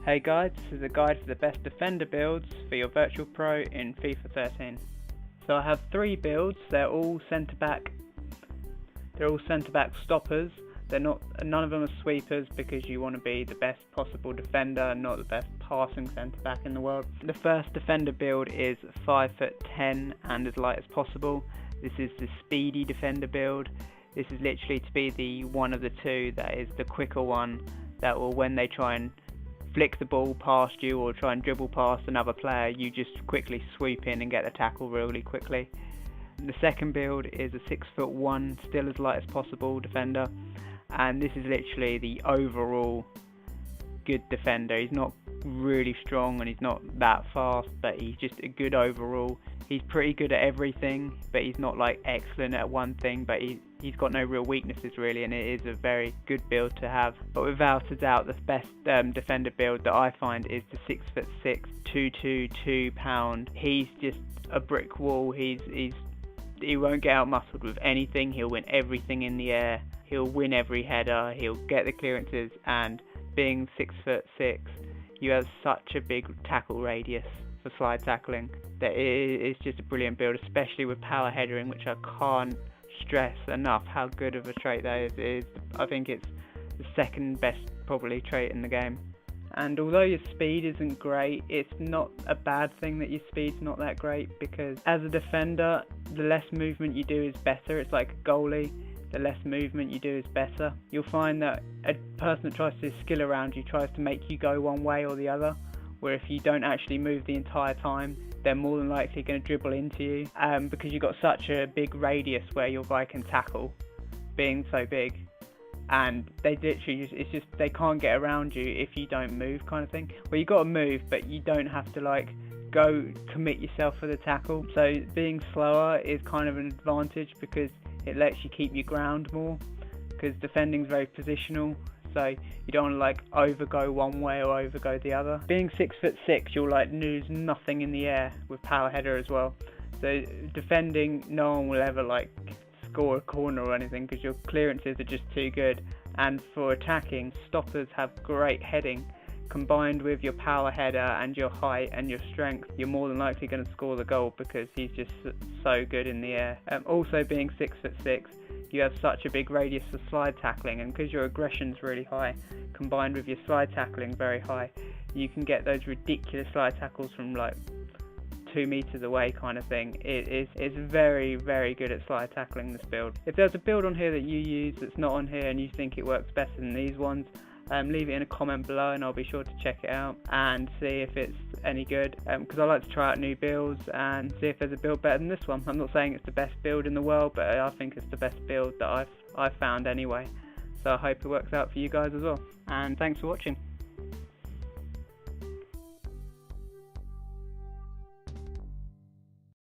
Hey guys, this is a guide for the best defender builds for your virtual pro in FIFA 13. So I have 3 builds. They're all centre back stoppers. None of them are sweepers, because you want to be the best possible defender, not the best passing centre back in the world. The first defender build is 5'10" and as light as possible. This is the speedy defender build. This is literally to be the one of the two that is the quicker one, that will, when they try and flick the ball past you or try and dribble past another player, you just quickly swoop in and get the tackle really quickly. The second build is a 6'1", still as light as possible defender, and this is literally the overall good defender. He's not really strong and he's not that fast, but he's just a good overall. He's pretty good at everything, but he's not like excellent at one thing, but he's got no real weaknesses really, and it is a very good build to have. But without a doubt, the best defender build that I find is the 6'6", 222 pound. He's just a brick wall. He won't get out-muscled with anything. He'll win everything in the air. He'll win every header. He'll get the clearances, and being 6'6", you have such a big tackle radius for slide tackling that it's just a brilliant build, especially with power headering, which I can't stress enough how good of a trait that is. I think it's the second best probably trait in the game. And although your speed isn't great, it's not a bad thing that your speed's not that great, because as a defender, the less movement you do is better. It's like a goalie. The less movement you do is better. You'll find that a person that tries to skill around you tries to make you go one way or the other, where if you don't actually move the entire time, they're more than likely going to dribble into you, because you've got such a big radius where your guy can tackle, being so big, and they literally they can't get around you if you don't move, kind of thing. Well, you got to move, but you don't have to like go commit yourself for the tackle. So being slower is kind of an advantage, because it lets you keep your ground more, because defending is very positional, so you don't want to like overgo one way or overgo the other. Being 6'6", you'll like lose nothing in the air with power header as well. So defending, no one will ever like score a corner or anything, because your clearances are just too good. And for attacking, stoppers have great heading. Combined with your power header and your height and your strength, you're more than likely going to score the goal, because he's just so good in the air. Also being 6'6", you have such a big radius for slide tackling, and because your aggression's really high, combined with your slide tackling very high, you can get those ridiculous slide tackles from like 2 meters away, kind of thing. It's very, very good at slide tackling, this build. If there's a build on here that you use that's not on here and you think it works better than these ones, leave it in a comment below and I'll be sure to check it out and see if it's any good, because I like to try out new builds and see if there's a build better than this one. I'm not saying it's the best build in the world, but I think it's the best build that I've found anyway, so I hope it works out for you guys as well, and thanks for watching.